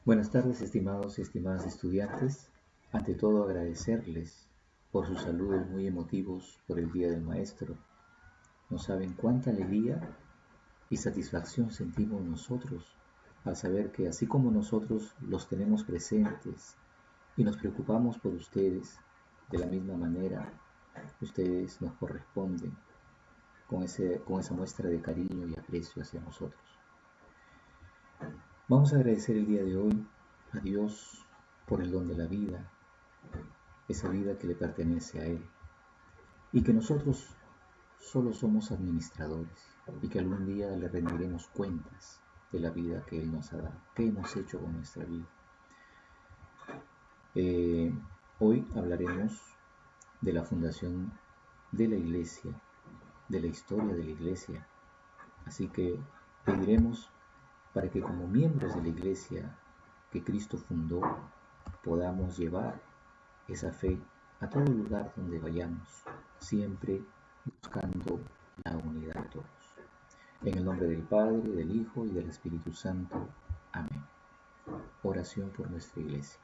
Buenas tardes, estimados y estimadas estudiantes. Ante todo, agradecerles por sus saludos muy emotivos por el Día del Maestro. No saben cuánta alegría y satisfacción sentimos nosotros al saber que así como nosotros los tenemos presentes y nos preocupamos por ustedes, de la misma manera, ustedes nos corresponden con esa muestra de cariño y aprecio hacia nosotros. Vamos a agradecer el día de hoy a Dios por el don de la vida, esa vida que le pertenece a Él, y que nosotros solo somos administradores y que algún día le rendiremos cuentas de la vida que Él nos ha dado, qué hemos hecho con nuestra vida. Hoy hablaremos de la fundación de la Iglesia, de la historia de la Iglesia, así que pediremos para que como miembros de la Iglesia que Cristo fundó, podamos llevar esa fe a todo lugar donde vayamos, siempre buscando la unidad de todos. En el nombre del Padre, del Hijo y del Espíritu Santo. Amén. Oración por nuestra Iglesia.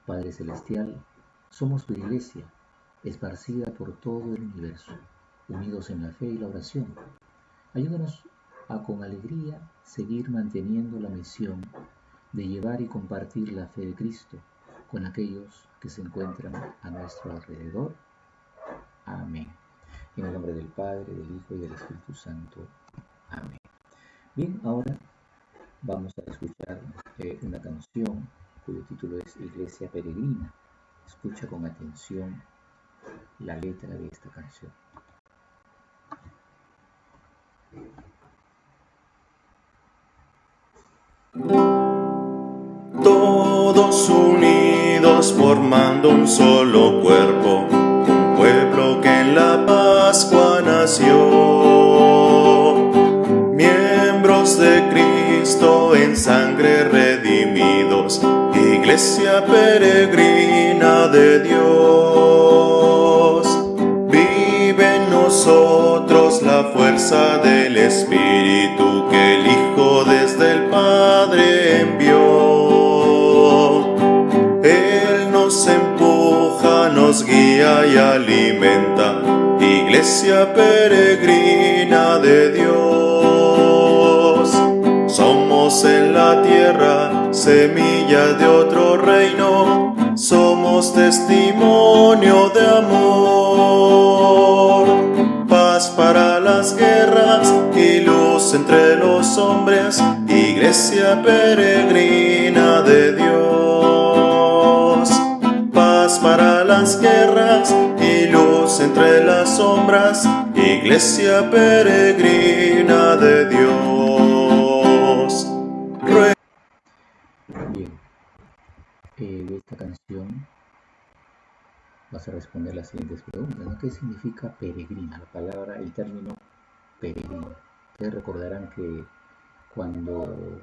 Padre Celestial, somos tu Iglesia, esparcida por todo el universo, unidos en la fe y la oración. Ayúdanos a con alegría seguir manteniendo la misión de llevar y compartir la fe de Cristo con aquellos que se encuentran a nuestro alrededor. Amén. En el nombre del Padre, del Hijo y del Espíritu Santo. Amén. Bien, ahora vamos a escuchar una canción cuyo título es Iglesia Peregrina. Escucha con atención la letra de esta canción. Todos unidos formando un solo cuerpo, un pueblo que en la Pascua nació. Miembros de Cristo en sangre redimidos, Iglesia peregrina de Dios. Vive en nosotros la fuerza del Espíritu que el Hijo desde el Padre envió. Él nos empuja, nos guía y alimenta, Iglesia peregrina de Dios. Somos en la tierra semillas de otro reino, somos testimonio de amor. Paz para las guerras y luz entre los hombres, Iglesia peregrina de Dios. Paz para las guerras y luz entre las sombras, Iglesia peregrina de Dios. Bien, de esta canción vas a responder las siguientes preguntas, ¿no? ¿Qué significa peregrina? La palabra, el término peregrino. Ustedes recordarán que cuando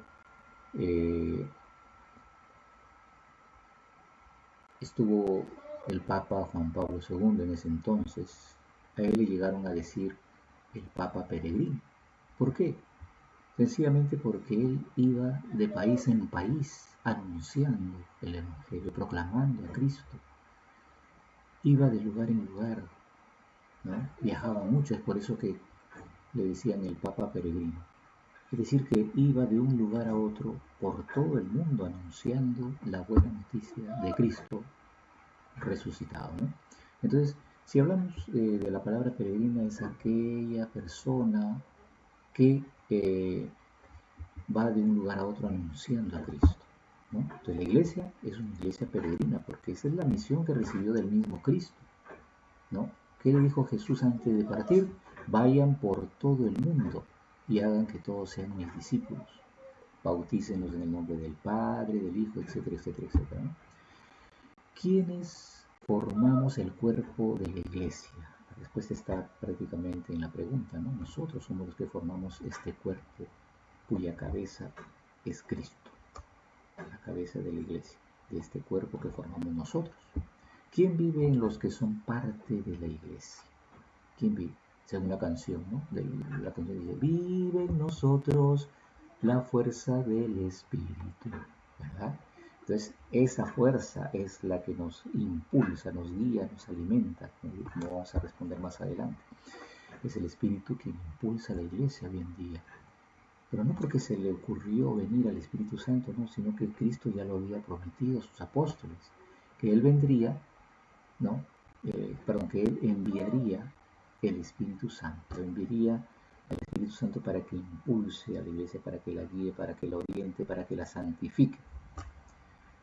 estuvo el Papa Juan Pablo II en ese entonces, a él le llegaron a decir el Papa peregrino. ¿Por qué? Sencillamente porque él iba de país en país anunciando el Evangelio, proclamando a Cristo. Iba de lugar en lugar, ¿no? Viajaba mucho, es por eso que le decían el Papa peregrino. Es decir, que iba de un lugar a otro por todo el mundo anunciando la buena noticia de Cristo resucitado, ¿no? Entonces, si hablamos de la palabra peregrina, es aquella persona que va de un lugar a otro anunciando a Cristo, ¿no? Entonces, la iglesia es una iglesia peregrina porque esa es la misión que recibió del mismo Cristo, ¿no? ¿Qué le dijo Jesús antes de partir? Vayan por todo el mundo y hagan que todos sean mis discípulos. Bautícenlos en el nombre del Padre, del Hijo, etcétera, etcétera, etcétera, ¿no? ¿Quiénes formamos el cuerpo de la iglesia? La respuesta está prácticamente en la pregunta, ¿no? Nosotros somos los que formamos este cuerpo cuya cabeza es Cristo, la cabeza de la iglesia, de este cuerpo que formamos nosotros. ¿Quién vive en los que son parte de la iglesia? ¿Quién vive? Según la canción, ¿no? La canción dice, vive en nosotros la fuerza del Espíritu, ¿verdad? Entonces, esa fuerza es la que nos impulsa, nos guía, nos alimenta, como vamos a responder más adelante. Es el Espíritu que impulsa a la iglesia hoy en día. Pero no porque se le ocurrió venir al Espíritu Santo, no, sino que Cristo ya lo había prometido a sus apóstoles, que Él vendría, ¿no? Que Él enviaría el Espíritu Santo, enviaría al Espíritu Santo para que impulse a la iglesia, para que la guíe, para que la oriente, para que la santifique.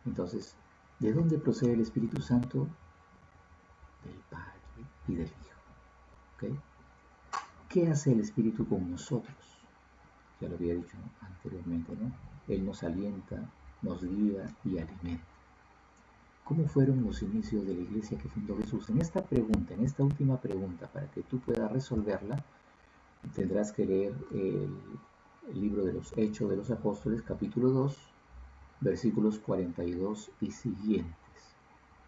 Entonces, ¿de dónde procede el Espíritu Santo? Del Padre y del Hijo. ¿Okay? ¿Qué hace el Espíritu con nosotros? Ya lo había dicho anteriormente, ¿no? Él nos alienta, nos guía y alimenta. ¿Cómo fueron los inicios de la iglesia que fundó Jesús? En esta pregunta, en esta última pregunta, para que tú puedas resolverla, tendrás que leer el libro de los Hechos de los Apóstoles, capítulo 2, versículos 42 y siguientes,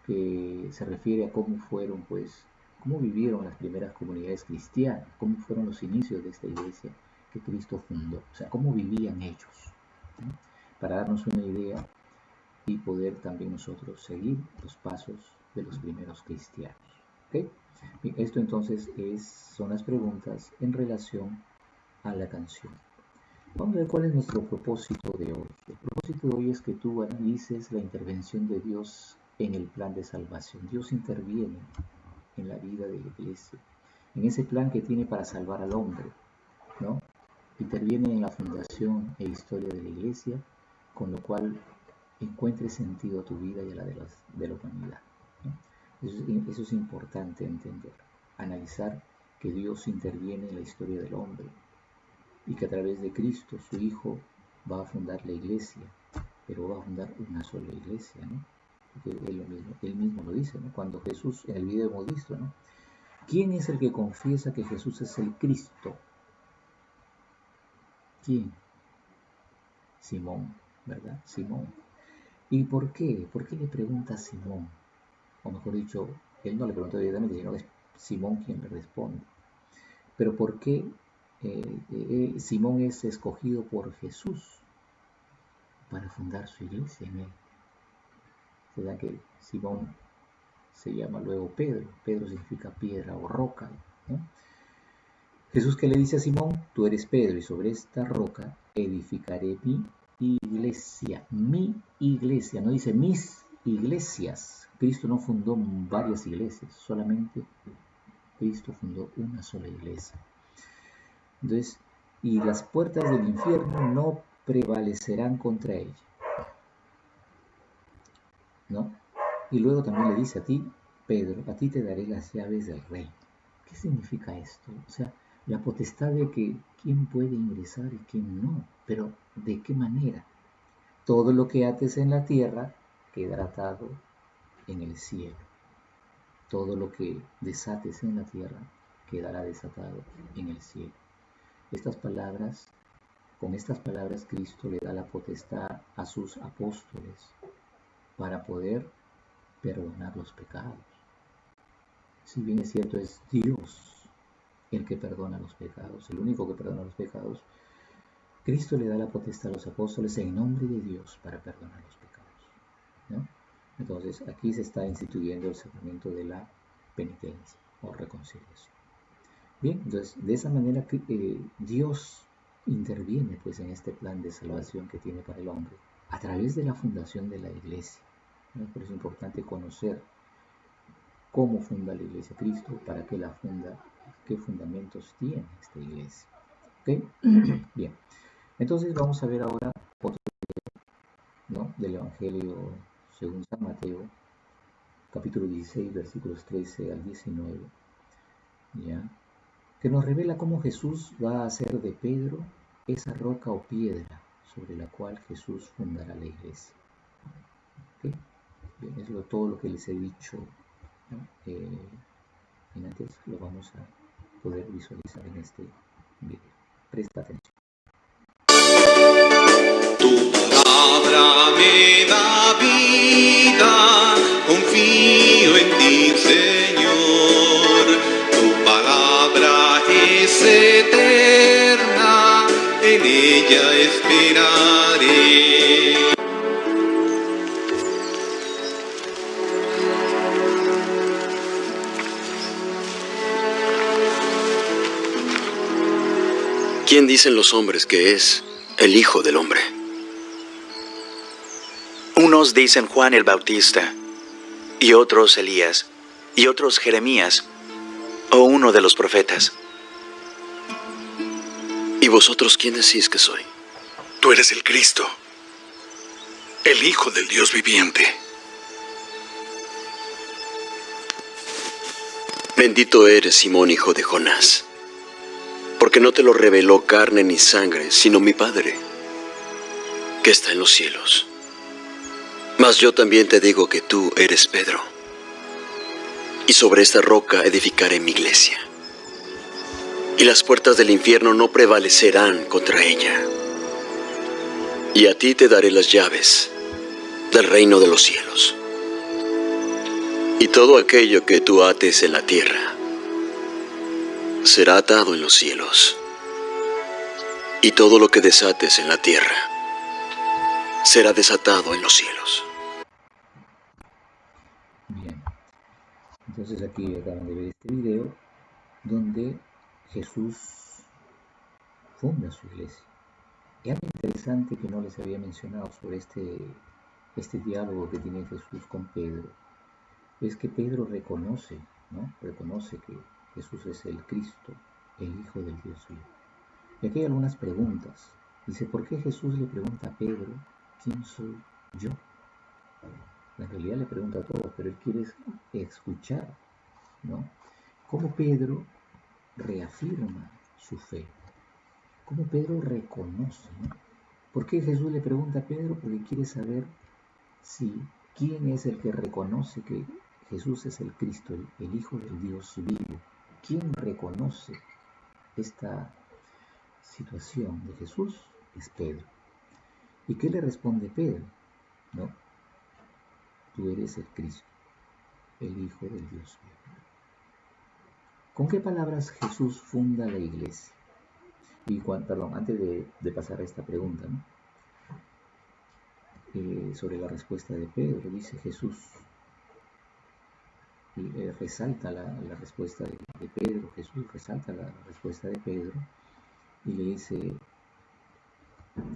que se refiere a cómo fueron, pues, cómo vivieron las primeras comunidades cristianas, cómo fueron los inicios de esta iglesia que Cristo fundó, o sea, cómo vivían ellos, ¿sí? Para darnos una idea y poder también nosotros seguir los pasos de los primeros cristianos. ¿Okay? Bien, esto entonces son las preguntas en relación a la canción. Vamos a ver cuál es nuestro propósito de hoy. El propósito de hoy es que tú analices la intervención de Dios en el plan de salvación. Dios interviene en la vida de la iglesia, en ese plan que tiene para salvar al hombre, ¿no? Interviene en la fundación e historia de la iglesia, con lo cual encuentre sentido a tu vida y a la de la humanidad, ¿no? Eso es importante entender, analizar que Dios interviene en la historia del hombre y que a través de Cristo, su Hijo, va a fundar la iglesia, pero va a fundar una sola iglesia, ¿no? Porque él mismo lo dice, ¿no? Cuando Jesús, en el video hemos visto, ¿no? ¿Quién es el que confiesa que Jesús es el Cristo? ¿Quién? Simón, ¿verdad? Simón. ¿Y por qué? ¿Por qué le pregunta a Simón? O mejor dicho, él no le preguntó directamente, sino es Simón quien le responde. Pero ¿por qué Simón es escogido por Jesús para fundar su iglesia en él? Se da que Simón se llama luego Pedro. Pedro significa piedra o roca, ¿no? Jesús, que le dice a Simón: tú eres Pedro y sobre esta roca edificaré mi iglesia. Mi iglesia, no dice mis iglesias. Cristo no fundó varias iglesias, solamente Cristo fundó una sola iglesia. Entonces, y las puertas del infierno no prevalecerán contra ella, ¿no? Y luego también le dice a ti, Pedro, a ti te daré las llaves del reino. ¿Qué significa esto? O sea, la potestad de que quién puede ingresar y quién no, pero ¿de qué manera? Todo lo que ates en la tierra quedará atado en el cielo. Todo lo que desates en la tierra quedará desatado en el cielo. Con estas palabras Cristo le da la potestad a sus apóstoles para poder perdonar los pecados. Si bien es cierto, es Dios el que perdona los pecados, el único que perdona los pecados, Cristo le da la potestad a los apóstoles en nombre de Dios para perdonar los pecados, ¿no? Entonces aquí se está instituyendo el sacramento de la penitencia o reconciliación. Bien, entonces de esa manera Dios interviene pues en este plan de salvación que tiene para el hombre a través de la fundación de la iglesia, ¿no? Por eso es importante conocer cómo funda la iglesia Cristo, para qué la funda, qué fundamentos tiene esta iglesia. ¿Okay? Bien, entonces vamos a ver ahora otro video, ¿no? Del Evangelio según San Mateo, capítulo 16, versículos 13 al 19, ¿ya? Que nos revela cómo Jesús va a hacer de Pedro esa roca o piedra sobre la cual Jesús fundará la iglesia. ¿Okay? Bien, es todo lo que les he dicho, ¿no? Y antes lo vamos a poder visualizar en este video. Presta atención. Tu palabra me da vida, confío en ti, Señor. Tu palabra es eterna, en ella espero. ¿Quién dicen los hombres que es el Hijo del Hombre? Unos dicen Juan el Bautista, y otros Elías, y otros Jeremías, o uno de los profetas. ¿Y vosotros quién decís que soy? Tú eres el Cristo, el Hijo del Dios viviente. Bendito eres, Simón, hijo de Jonás, porque no te lo reveló carne ni sangre, sino mi Padre, que está en los cielos. Mas yo también te digo que tú eres Pedro, y sobre esta roca edificaré mi iglesia, y las puertas del infierno no prevalecerán contra ella. Y a ti te daré las llaves del reino de los cielos. Y todo aquello que tú ates en la tierra será atado en los cielos, y todo lo que desates en la tierra será desatado en los cielos. Bien, entonces aquí acaban de ver este video donde Jesús funda su iglesia. Y algo interesante que no les había mencionado sobre este diálogo que tiene Jesús con Pedro es que Pedro reconoce, ¿no? Reconoce que Jesús es el Cristo, el Hijo del Dios vivo. Y aquí hay algunas preguntas. Dice, ¿por qué Jesús le pregunta a Pedro, ¿quién soy yo? En realidad le pregunta a todos, pero él quiere escuchar, ¿no? Cómo Pedro reafirma su fe, cómo Pedro reconoce, ¿no? ¿Por qué Jesús le pregunta a Pedro? Porque quiere saber quién es el que reconoce que Jesús es el Cristo, el Hijo del Dios vivo. ¿Quién reconoce esta situación de Jesús? Es Pedro. ¿Y qué le responde Pedro? No, tú eres el Cristo, el Hijo del Dios vivo. ¿Con qué palabras Jesús funda la iglesia? Y antes de pasar a esta pregunta, ¿no? Sobre la respuesta de Pedro, dice Jesús, y resalta la respuesta de Pedro. Jesús resalta la respuesta de Pedro y le dice,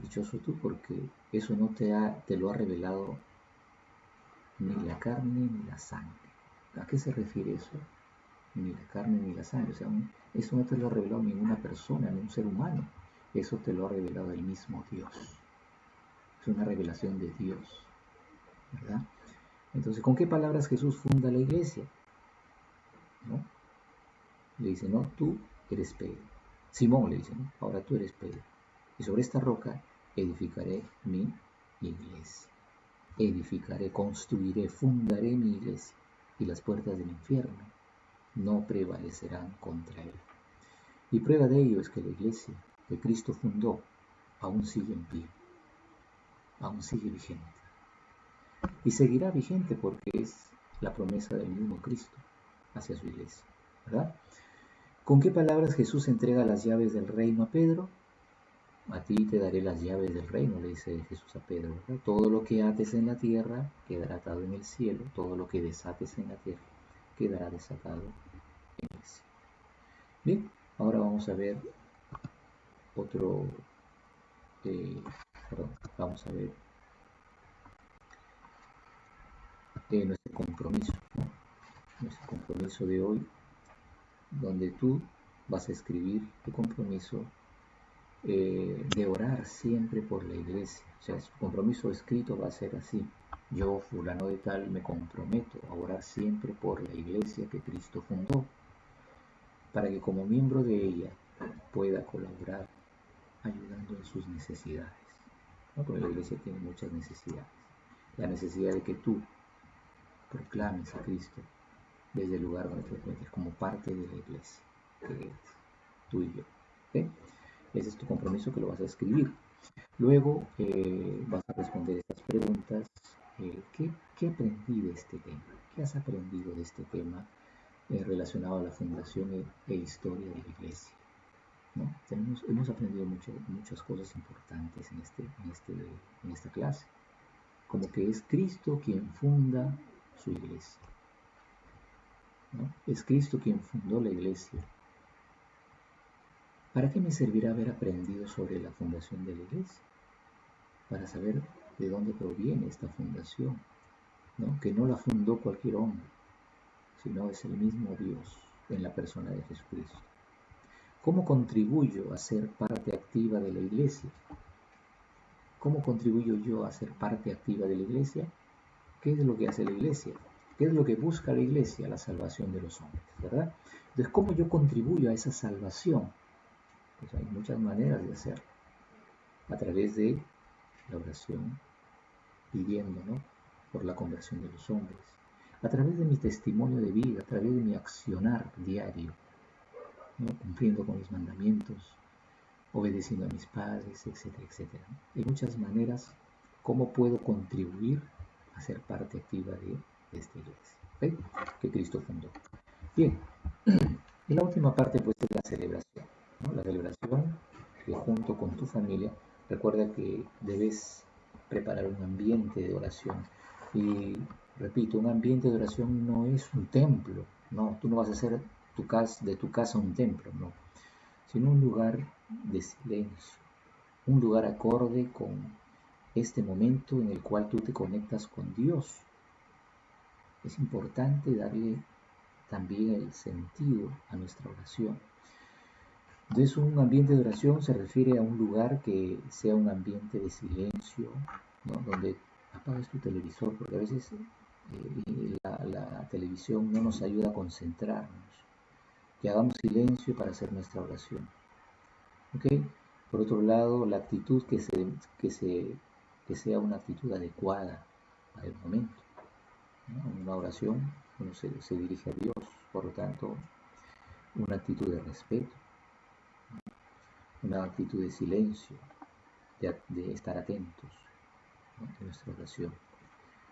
dichoso tú, porque eso no te lo ha revelado ni la carne ni la sangre. ¿A qué se refiere eso? Ni la carne ni la sangre. O sea, eso no te lo ha revelado ninguna persona, ni un ser humano. Eso te lo ha revelado el mismo Dios. Es una revelación de Dios, ¿verdad? Entonces, ¿con qué palabras Jesús funda la iglesia? ¿No? Le dice, no, tú eres Pedro. Simón le dice, ¿no? Ahora tú eres Pedro. Y sobre esta roca edificaré mi iglesia. Edificaré, construiré, fundaré mi iglesia. Y las puertas del infierno no prevalecerán contra él. Y prueba de ello es que la iglesia que Cristo fundó aún sigue en pie. Aún sigue vigente. Y seguirá vigente porque es la promesa del mismo Cristo hacia su iglesia, ¿verdad? ¿Con qué palabras Jesús entrega las llaves del reino a Pedro? A ti te daré las llaves del reino, le dice Jesús a Pedro, ¿verdad? Todo lo que ates en la tierra quedará atado en el cielo, todo lo que desates en la tierra quedará desatado en el cielo. Bien, ahora vamos a ver vamos a ver nuestro compromiso, ¿no? Nuestro compromiso de hoy, donde tú vas a escribir tu compromiso de orar siempre por la iglesia. O sea, su compromiso escrito va a ser así: yo, fulano de tal, me comprometo a orar siempre por la iglesia que Cristo fundó, para que como miembro de ella pueda colaborar ayudando en sus necesidades, ¿no? Porque la iglesia tiene muchas necesidades. La necesidad de que tú proclames a Cristo desde el lugar donde te encuentres como parte de la iglesia que eres, tú y yo. ¿Okay? Ese es tu compromiso, que lo vas a escribir. Luego vas a responder estas preguntas. ¿Qué aprendí de este tema? ¿Qué has aprendido de este tema relacionado a la fundación e historia de la iglesia? ¿No? Hemos aprendido muchas cosas importantes en esta clase. Como que es Cristo quien funda su iglesia, ¿no? Es Cristo quien fundó la iglesia. ¿Para qué me servirá haber aprendido sobre la fundación de la iglesia? Para saber de dónde proviene esta fundación, ¿no? Que no la fundó cualquier hombre, sino es el mismo Dios en la persona de Jesucristo. ¿Cómo contribuyo a ser parte activa de la iglesia? ¿Cómo contribuyo yo a ser parte activa de la iglesia? ¿Qué es lo que hace la iglesia? ¿Qué es lo que busca la iglesia? La salvación de los hombres, ¿verdad? Entonces, ¿cómo yo contribuyo a esa salvación? Pues hay muchas maneras de hacerlo. A través de la oración, pidiendo, ¿no?, por la conversión de los hombres. A través de mi testimonio de vida, a través de mi accionar diario, ¿no?, cumpliendo con mis mandamientos, obedeciendo a mis padres, etcétera, etcétera. Hay muchas maneras cómo puedo contribuir a ser parte activa de esta iglesia, ¿okay?, que Cristo fundó. Bien, y la última parte pues es la celebración, ¿no? La celebración que junto con tu familia, recuerda que debes preparar un ambiente de oración. Y repito, un ambiente de oración no es un templo, no, tú no vas a hacer de tu casa un templo, no, sino un lugar de silencio, un lugar acorde con este momento en el cual tú te conectas con Dios. Es importante darle también el sentido a nuestra oración. Entonces, un ambiente de oración se refiere a un lugar que sea un ambiente de silencio, ¿no?, donde apagues tu televisor, porque a veces la televisión no nos ayuda a concentrarnos. Que hagamos silencio para hacer nuestra oración. ¿Okay? Por otro lado, la actitud que sea una actitud adecuada para el momento, ¿no? En una oración uno se dirige a Dios, por lo tanto, una actitud de respeto, una actitud de silencio, de estar atentos, ¿no?, en nuestra oración.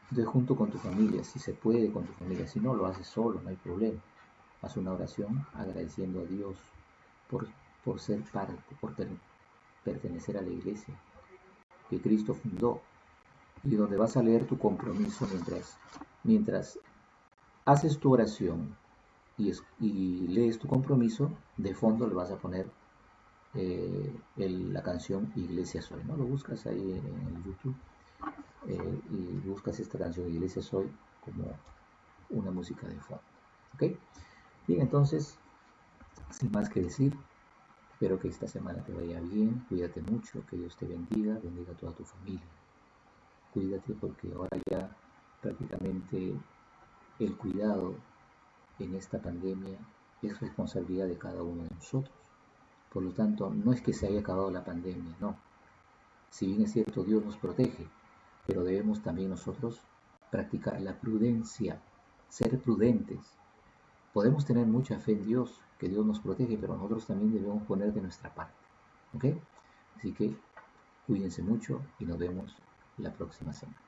Entonces, junto con tu familia, si se puede con tu familia, si no lo haces solo, no hay problema. Haz una oración agradeciendo a Dios por ser parte, por pertenecer a la iglesia que Cristo fundó, y donde vas a leer tu compromiso mientras haces tu oración y lees tu compromiso, de fondo le vas a poner la canción Iglesia Soy, ¿no? Lo buscas ahí en YouTube y buscas esta canción Iglesia Soy como una música de fondo. ¿Ok? Bien, entonces, sin más que decir, espero que esta semana te vaya bien, cuídate mucho, que Dios te bendiga a toda tu familia. Cuídate porque ahora ya prácticamente el cuidado en esta pandemia es responsabilidad de cada uno de nosotros. Por lo tanto, no es que se haya acabado la pandemia, no. Si bien es cierto, Dios nos protege, pero debemos también nosotros practicar la prudencia, ser prudentes. Podemos tener mucha fe en Dios, que Dios nos protege, pero nosotros también debemos poner de nuestra parte. ¿Ok? Así que cuídense mucho y nos vemos la próxima semana.